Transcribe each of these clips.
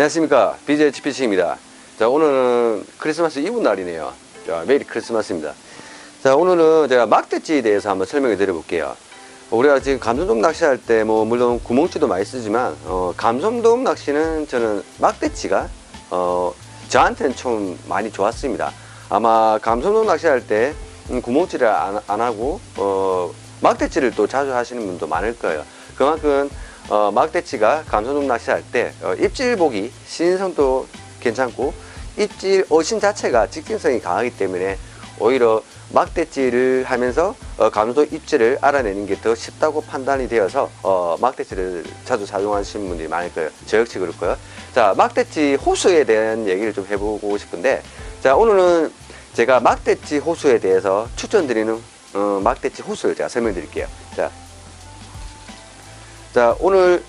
안녕하십니까, BJ HPC입니다. 자, 오늘은 크리스마스 이브 날이네요. 자, 메리 크리스마스입니다. 자, 오늘은 제가 막대지에 대해서 한번 설명해 드려 볼게요. 우리가 지금 감성돔 낚시할 때 물론 구멍치도 많이 쓰지만 감성돔 낚시는 저는 막대지가 저한테는 좀 많이 좋았습니다. 아마 감성돔 낚시할 때 구멍치를 안 하고 막대지를 또 자주 하시는 분도 많을 거예요. 그만큼 막대치가 감성돔 낚시할 때 입질보기 신선도 괜찮고 입질 어신 자체가 직진성이 강하기 때문에 오히려 막대치를 하면서 감성돔 입질을 알아내는 게 더 쉽다고 판단이 되어서 막대치를 자주 사용하시는 분들이 많을 거예요. 저 역시 그렇고요. 자, 막대치 호수에 대한 얘기를 좀 해보고 싶은데, 자, 오늘은 제가 막대치 호수에 대해서 추천드리는 막대치 호수를 제가 설명드릴게요. 자, 오늘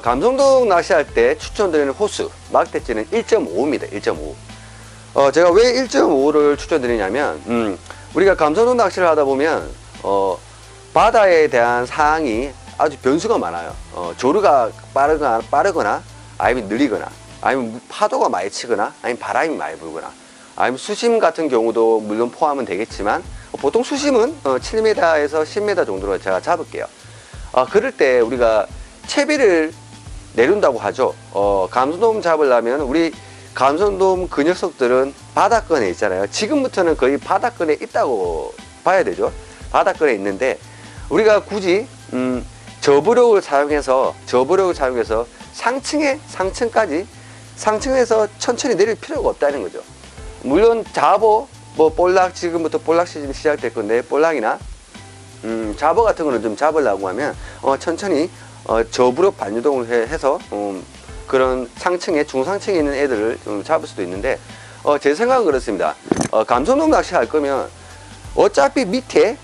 감성돔 낚시할 때 추천드리는 호수 막대치는 1.5입니다. 1.5. 제가 왜 1.5를 추천드리냐면 우리가 감성돔 낚시를 하다 보면 바다에 대한 상황이 아주 변수가 많아요. 조류가 빠르거나 아니면 느리거나 아니면 파도가 많이 치거나 아니면 바람이 많이 불거나 아니면 수심 같은 경우도 물론 포함은 되겠지만 보통 수심은 7m에서 10m 정도로 제가 잡을게요. 그럴 때 우리가 채비를 내린다고 하죠. 감성돔 잡으려면 우리 감성돔 그 녀석들은 바닷권에 있잖아요. 지금부터는 거의 바닷권에 있다고 봐야 되죠. 바닷권에 있는데 우리가 굳이 저부력을 사용해서 상층에서 천천히 내릴 필요가 없다는 거죠. 물론 잡어 볼락, 지금부터 볼락 시즌이 시작될 건데 볼락이나 잡어 같은 거는 좀 잡으려고 하면 천천히 저부력 반유동을 해서 그런 상층에 중상층에 있는 애들을 좀 잡을 수도 있는데 제 생각은 그렇습니다. 감성돔 낚시 할 거면 어차피 밑에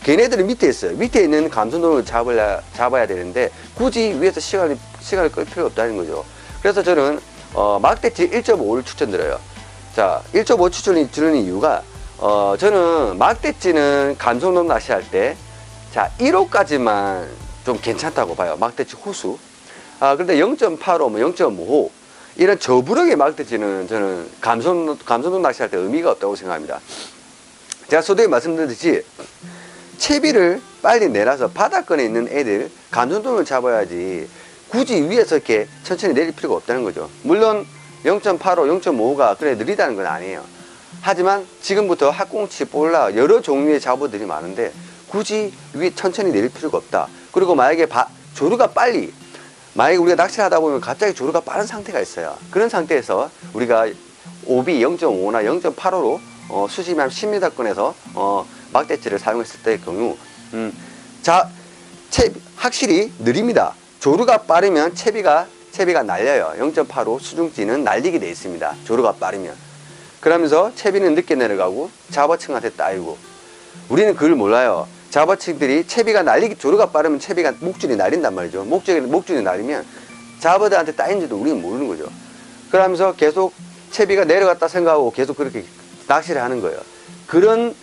걔네들은 밑에 있어요. 밑에 있는 감성돔을 잡아야 되는데 굳이 위에서 시간을 끌 필요 없다는 거죠. 그래서 저는 막대치 1.5를 추천드려요. 자, 1.5 추천을 드리는 이유가 저는 막대찌는 감성돔 낚시할 때 자 1호까지만 좀 괜찮다고 봐요. 막대찌 호수. 그런데 0.85, 0.5호 이런 저부력의 막대찌는 저는 감성돔 낚시할 때 의미가 없다고 생각합니다. 제가 서두에 말씀드렸듯이 채비를 빨리 내놔서 바닷권에 있는 애들 감성돔을 잡아야지 굳이 위에서 이렇게 천천히 내릴 필요가 없다는 거죠. 물론 0.85, 0.5가 그래 느리다는 건 아니에요. 하지만 지금부터 학꽁치, 볼락 여러 종류의 잡어들이 많은데 굳이 위에 천천히 내릴 필요가 없다. 그리고 만약에 만약에 우리가 낚시를 하다 보면 갑자기 조류가 빠른 상태가 있어요. 그런 상태에서 우리가 오비 0.5나 0.85로 수심이 한 10m권에서 막대치를 사용했을 때의 경우 확실히 느립니다. 조류가 빠르면 채비가 날려요. 0.85 수중지는 날리게 돼 있습니다. 조류가 빠르면. 그러면서 채비는 늦게 내려가고 잡어층한테 따이고 우리는 그걸 몰라요. 잡어층들이 조류가 빠르면 목줄이 날린단 말이죠. 목줄이 날리면 잡어들한테 따인지도 우리는 모르는 거죠. 그러면서 계속 채비가 내려갔다 생각하고 계속 그렇게 낚시를 하는 거예요. 그런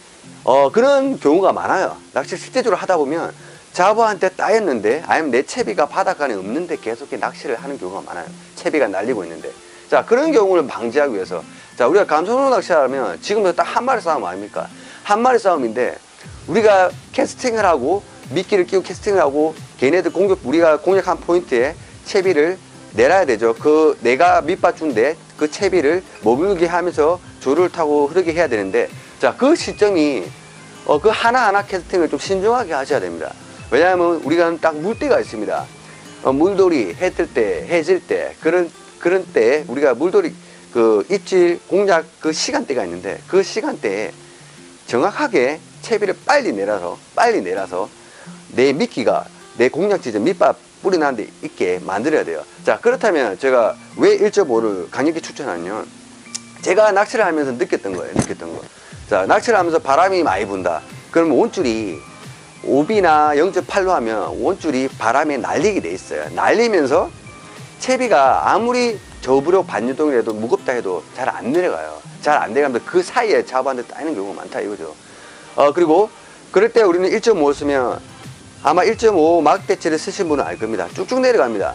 경우가 많아요. 낚시 실제적으로 하다 보면 잡어한테 따였는데 아니면 내 채비가 바닷가에 없는데 계속 낚시를 하는 경우가 많아요. 채비가 날리고 있는데. 자, 그런 경우를 방지하기 위해서 자, 우리가 감성돔 낚시하면 지금도 딱 한 마리 싸움 아닙니까? 한 마리 싸움인데 우리가 캐스팅을 하고 미끼를 끼고 캐스팅을 하고 걔네들 우리가 공략한 포인트에 채비를 내놔야 되죠. 내가 밑받준데 그 채비를 머물게 하면서 조류를 타고 흐르게 해야 되는데 자, 그 시점이 그 하나하나 캐스팅을 좀 신중하게 하셔야 됩니다. 왜냐하면 우리가 딱 물때가 있습니다. 물돌이 해 뜰 때, 해 질 때 그런 때 우리가 물돌이 입질 공략 시간대가 있는데 그 시간대에 정확하게 채비를 빨리 내려서 내 미끼가 내 공략 지점 밑밥 뿌리 나는 데 있게 만들어야 돼요. 자, 그렇다면 제가 왜 1.5를 강력히 추천하냐면 제가 낚시를 하면서 느꼈던 거예요. 자, 낚시를 하면서 바람이 많이 분다. 그러면 원줄이 오비나 0.8로 하면 원줄이 바람에 날리게 돼 있어요. 날리면서 채비가 아무리 저부력 반유동이라도 무겁다 해도 잘 안 내려가요. 잘 안 내려가면서 그 사이에 잡어한테 따이는 경우가 많다 이거죠. 그리고 그럴 때 우리는 1.5 쓰면 아마 1.5 막대치를 쓰신 분은 알 겁니다. 쭉쭉 내려갑니다.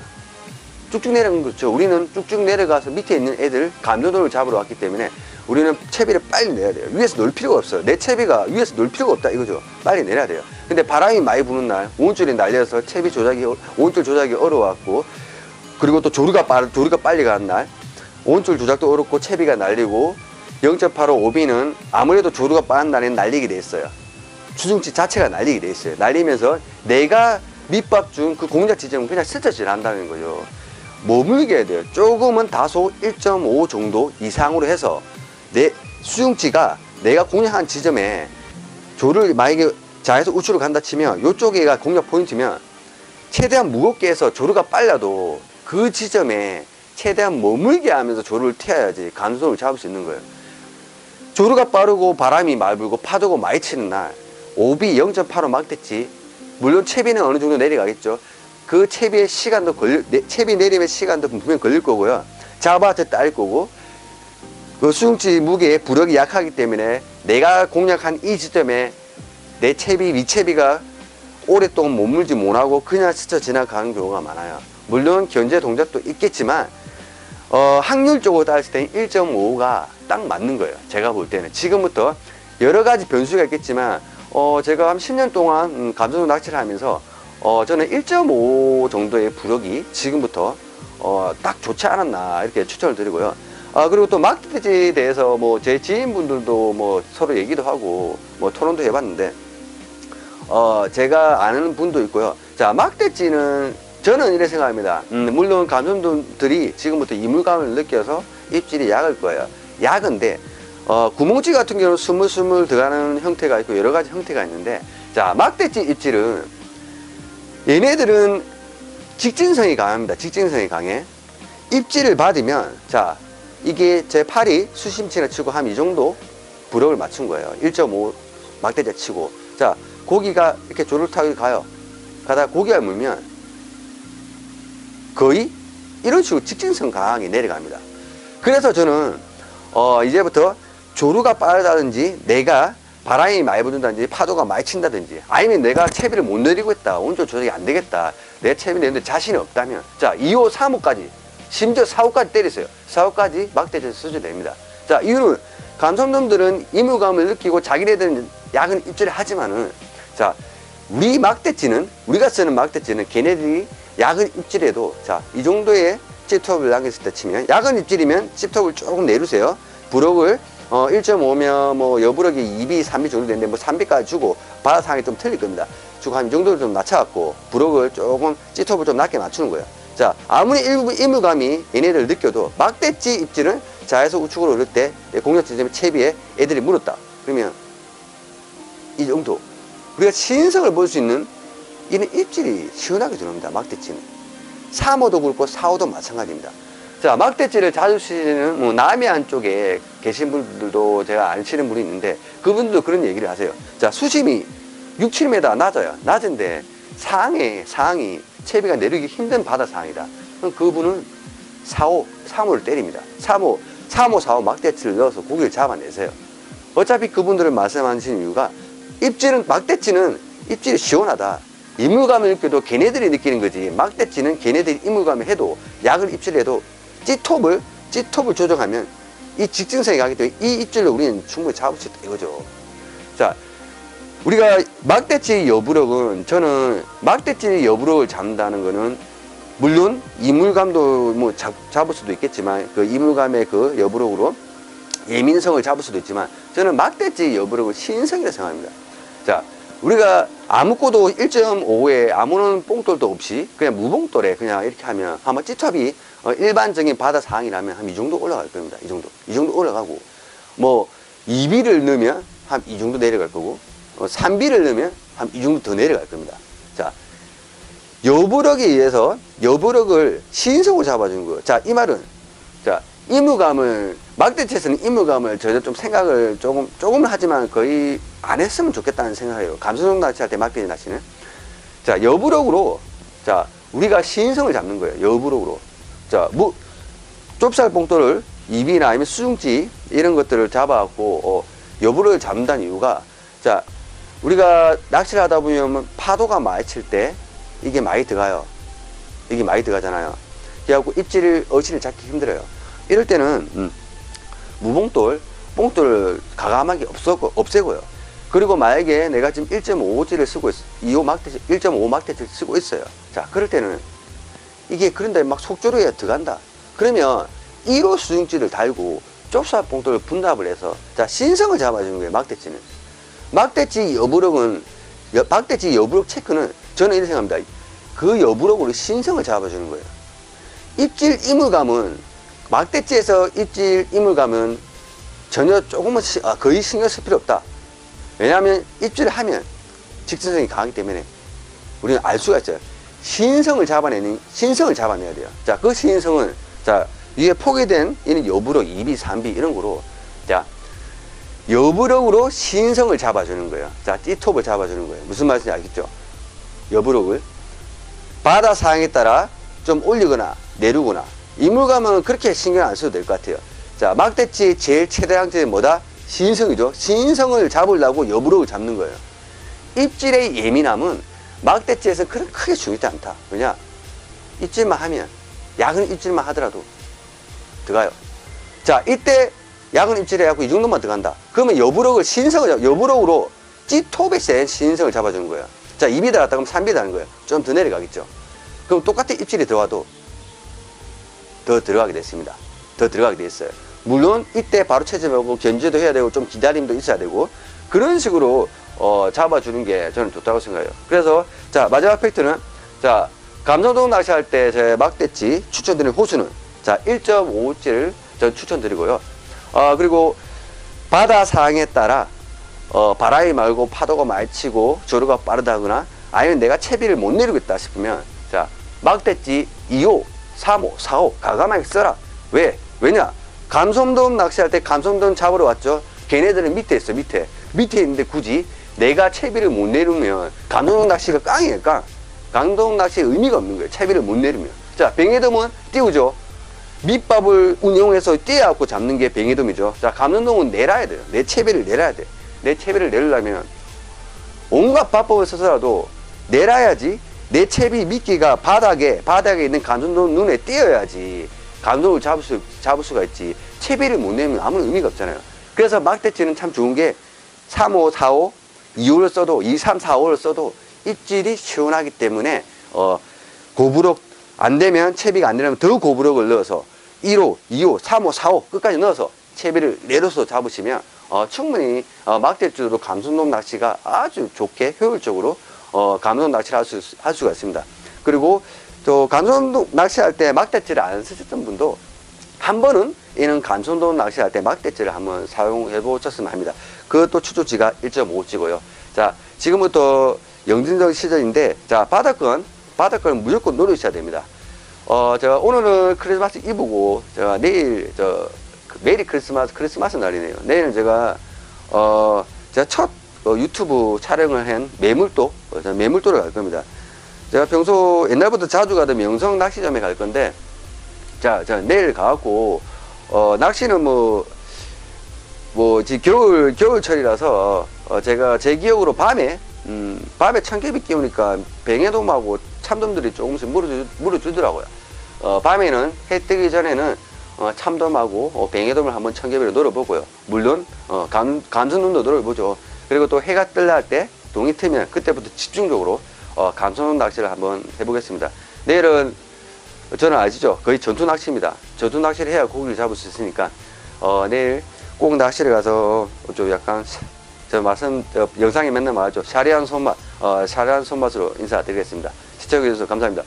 쭉쭉 내려가는 거죠. 우리는 쭉쭉 내려가서 밑에 있는 애들 감조도를 잡으러 왔기 때문에 우리는 채비를 빨리 내야 돼요. 위에서 놀 필요가 없어요. 내 채비가 위에서 놀 필요가 없다 이거죠. 빨리 내려야 돼요. 근데 바람이 많이 부는 날 온줄이 날려서 채비 조작이 온줄 조작이 어려웠고, 그리고 또 조류가 빨리 가는 날 온줄 조작도 어렵고 채비가 날리고 0.85 오비는 아무래도 조류가 빠른 날에는 날리게 돼 있어요. 수중치 자체가 날리게 돼 있어요. 날리면서 내가 밑밥 중 그 공략 지점은 그냥 스쳐 지난다는 거죠. 머물게 해야 돼요. 조금은 다소 1.5 정도 이상으로 해서 내 수중치가 내가 공략한 지점에 조를 만약에 자에서 우측으로 간다 치면 이쪽에가 공략 포인트면 최대한 무겁게 해서 조류가 빨라도 그 지점에 최대한 머물게 하면서 조류를 튀어야지 감소를 잡을 수 있는 거예요. 조류가 빠르고 바람이 많이 불고 파도가 많이 치는 날 오비 0.85 막대치, 물론 채비는 어느 정도 내려가겠죠. 그 채비의 시간도 채비 내림의 시간도 분명 걸릴 거고요. 잡아서 딸 거고, 그 수중치 무게의 부력이 약하기 때문에 내가 공략한 이 지점에 내 채비, 위채비가 오랫동안 머물지 못하고 그냥 스쳐 지나가는 경우가 많아요. 물론 견제 동작도 있겠지만 확률적으로 따졌을 때는 1.5가 딱 맞는 거예요. 제가 볼 때는 지금부터 여러 가지 변수가 있겠지만 제가 한 10년 동안 감소동 낚시를 하면서 저는 1.5 정도의 부력이 지금부터 딱 좋지 않았나 이렇게 추천을 드리고요. 그리고 또 막대지에 대해서 뭐 제 지인분들도 뭐 서로 얘기도 하고 뭐 토론도 해봤는데 제가 아는 분도 있고요. 자, 막대지는 저는 이렇게 생각합니다. 물론 감성들이 지금부터 이물감을 느껴서 입질이 약을 거예요. 약인데 구멍찌 같은 경우는 스물스물 들어가는 형태가 있고 여러 가지 형태가 있는데, 자, 막대찌 입질은 얘네들은 직진성이 강합니다. 직진성이 강해. 입질을 받으면, 자, 이게 제 팔이 수심치나 치고 한 이 정도 부력을 맞춘 거예요. 1.5 막대찌 치고, 자, 고기가 이렇게 조를 타고 가요. 가다가 고기가 물면 거의 이런 식으로 직진성 강하게 내려갑니다. 그래서 저는 이제부터 조류가 빠르다든지 내가 바람이 많이 부는다든지 파도가 많이 친다든지 아니면 내가 채비를 못 내리고 있다, 온조 조작이 안 되겠다, 내 채비 내는데 자신이 없다면, 자, 2호, 3호까지 심지어 4호까지 때리세요. 4호까지 막대지에서 쓰셔도 됩니다. 자, 이유는 감성놈들은 이물감을 느끼고 자기네들은 야근 입질을 하지만은, 자, 우리 막대지는, 우리가 쓰는 막대지는 걔네들이 야근 입질해도, 자, 이 정도의 찝톱을 남겼을 때 치면, 야근 입질이면 찝톱을 조금 내리세요. 부력을 1.5면 뭐 여부력이 2B, 3B 정도 되는데 뭐 3B까지 주고 바다 상황이 좀 틀릴 겁니다. 주고 한 이 정도를 좀 낮춰갖고 부력을 조금 찝톱을 좀 낮게 맞추는 거예요. 자, 아무리 이물감이 얘네들 느껴도 막대지 입질은 자에서 우측으로 오를 때 공략 지점에 채비에 애들이 물었다. 그러면 이 정도 우리가 신성을 볼 수 있는 이런 입질이 시원하게 들어옵니다. 막대지는 3호도 그렇고 4호도 마찬가지입니다. 자, 막대지를 자주 쓰시는 뭐 남해안 쪽에 계신 분들도 제가 아시는 분이 있는데 그분들도 그런 얘기를 하세요. 자, 수심이 6, 7m 낮아요. 낮은데 상황이 채비가 내리기 힘든 바다 상황이다. 그럼 그분은 4호, 3호를 때립니다. 4호 막대치를 넣어서 고기를 잡아내세요. 어차피 그분들은 말씀하시는 이유가 막대치는 입질이 시원하다. 이물감을 느껴도 걔네들이 느끼는 거지. 막대치는 걔네들이 이물감을 해도 약을 입질해도 찌톱을 조정하면 이 직진성이 가기 때문에 이 입질로 우리는 충분히 잡을 수 있다 이거죠. 자, 우리가 막대치 여부력은, 저는 막대치 여부력을 잡는다는 거는 물론 이물감도 뭐 잡을 수도 있겠지만 그 이물감의 그 여부력으로 예민성을 잡을 수도 있지만 저는 막대치 여부력을 신성이라고 생각합니다. 자, 우리가 아무것도 1.5에 아무런 뽕돌도 없이 그냥 무봉돌에 그냥 이렇게 하면 아마 찌톱이 일반적인 바다 상황이라면 한 이 정도 올라갈 겁니다. 이 정도 올라가고, 뭐 2B를 넣으면 한 이 정도 내려갈 거고 3B를 넣으면 한 이 정도 더 내려갈 겁니다. 자, 여부력에 의해서 여부력을 신성으로 잡아주는 거예요. 자, 이 말은, 자, 이물감을, 막대치에서는 이물감을 저희도 좀 생각을 조금은 하지만 거의 안 했으면 좋겠다는 생각이에요. 감소성 낚시할 때 막대치 낚시는. 자, 여부력으로, 자, 우리가 신성을 잡는 거예요. 여부력으로. 자, 좁쌀 봉돌을 2B나 아니면 수중지 이런 것들을 잡아갖고 여부력을 잡는다는 이유가, 자, 우리가 낚시를 하다 보면 파도가 많이 칠 때 이게 많이 들어가요. 이게 많이 들어가잖아요. 그래갖고 입질 어시를 잡기 힘들어요. 이럴 때는 뽕돌 가감하게 없애고요. 그리고 만약에 내가 지금 1.55G를 쓰고 있어, 2호 막대치, 1.5 막대치를 쓰고 있어요. 자, 그럴 때는 이게 그런데 막 속조로에 들어간다. 그러면 1호 수중지를 달고 쪽사 뽕돌을 분납을 해서, 자, 신성을 잡아주는 거예요. 막대치는. 막대치 여부력은, 막대치 여부력 체크는 저는 이렇게 생각합니다. 그 여부력으로 신성을 잡아주는 거예요. 입질 이물감은, 막대치에서 입질 이물감은 전혀 조금은 거의 신경 쓸 필요 없다. 왜냐하면 입질을 하면 직선성이 강하기 때문에 우리는 알 수가 있어요. 신성을 잡아내야 돼요. 자, 그 신성은, 자, 위에 포개된 이는 여부력 2B, 3B 이런 거로, 자, 여부력으로 신성을 잡아주는 거예요. 자, 띠톱을 잡아주는 거예요. 무슨 말인지 알겠죠? 여부력을 바다 상황에 따라 좀 올리거나 내리거나, 이물감은 그렇게 신경 안 써도 될 것 같아요. 자, 막대치 제일 최대 장점이 뭐다? 신성이죠. 신성을 잡으려고 여부력을 잡는 거예요. 입질의 예민함은 막대치에서 그렇게 크게 중요하지 않다. 왜냐? 입질만 하면, 야근 입질만 하더라도 들어가요. 자, 이때 야근 입질을 해갖고 이 정도만 들어간다. 그러면 여부력을, 여부력으로 찌톱에 센 신성을 잡아주는 거예요. 자, 2B 들어갔다 그러면 3B 들어가는 거예요. 좀 더 내려가겠죠. 그럼 똑같은 입질이 들어와도 더 들어가게 됐습니다. 더 들어가게 됐어요. 물론 이때 바로 채점하고 견제도 해야 되고 좀 기다림도 있어야 되고, 그런 식으로 잡아주는 게 저는 좋다고 생각해요. 그래서 자, 마지막 팩트는, 자, 감성돔 낚시할 때 제 막대치 추천드리는 호수는, 자, 1.5G를 전 추천드리고요. 그리고 바다 상황에 따라 바람이 말고 파도가 많이 치고 조류가 빠르다거나, 아니면 내가 채비를 못 내리고 있다 싶으면, 자, 막대치 2호, 3호, 4호 가감하게 써라. 왜냐? 감성돔 낚시할 때 감성돔 잡으러 왔죠. 걔네들은 밑에 있어. 밑에 있는데 굳이 내가 채비를 못 내리면 감성돔 낚시가 깡이에요. 깡. 감성돔 낚시의 의미가 없는 거예요. 채비를 못 내리면. 자, 뱅에돔은 띄우죠. 밑밥을 운용해서 띄어갖고 잡는 게 뱅에돔이죠. 자, 감성돔은 내려야 돼요. 내 채비를 내려야 돼. 내 채비를 내려면 온갖 밥법을 써서라도 내려야지. 내 채비 미끼가 바닥에 있는 감성돔 눈에 띄어야지 감성돔을 잡을 수가 있지. 채비를 못 내면 아무런 의미가 없잖아요. 그래서 막대치는 참 좋은 게 3호, 4호, 2호를 써도, 2, 3, 4호를 써도 입질이 시원하기 때문에 고부력 안 되면, 채비가 안 되면 더 고부력을 넣어서 1호, 2호, 3호, 4호 끝까지 넣어서 채비를 내려서 잡으시면 충분히 막대치로 감성돔 낚시가 아주 좋게 효율적으로 감성돔 낚시를 할 수가 있습니다. 그리고 또 감성돔 낚시할 때 막대치를 안 쓰셨던 분도 한 번은 이는 감성돔 낚시할 때 막대치를 한번 사용해 보셨으면 합니다. 그것도 추조지가 1.5G고요. 자, 지금부터 영진적 시즌인데, 자, 바닷건 무조건 노리셔야 됩니다. 제가 오늘은 크리스마스 이브고, 제가 내일 메리 크리스마스 날이네요. 내일은 제가 첫 유튜브 촬영을 한 매물도를 갈 겁니다. 제가 평소 옛날부터 자주 가던 명성 낚시점에 갈 건데, 자, 내일 가갖고 낚시는 지금 겨울철이라서 제가 제 기억으로 밤에 참깨비 끼우니까 뱅에돔하고 참돔들이 조금씩 물어주더라고요. 밤에는 해 뜨기 전에는 참돔하고 뱅에돔을 한번 참깨비로 놀아보고요. 물론 감성돔도 놀아보죠. 그리고 또 해가 뜰라 할 때 동이 트면 그때부터 집중적으로 감성돔 낚시를 한번 해보겠습니다. 내일은 저는 아시죠? 거의 전투 낚시입니다. 전투 낚시를 해야 고기를 잡을 수 있으니까 내일 꼭 낚시를 가서 좀 약간 영상에 맨날 말하죠. 샤리한 손맛으로 인사드리겠습니다. 시청해주셔서 감사합니다.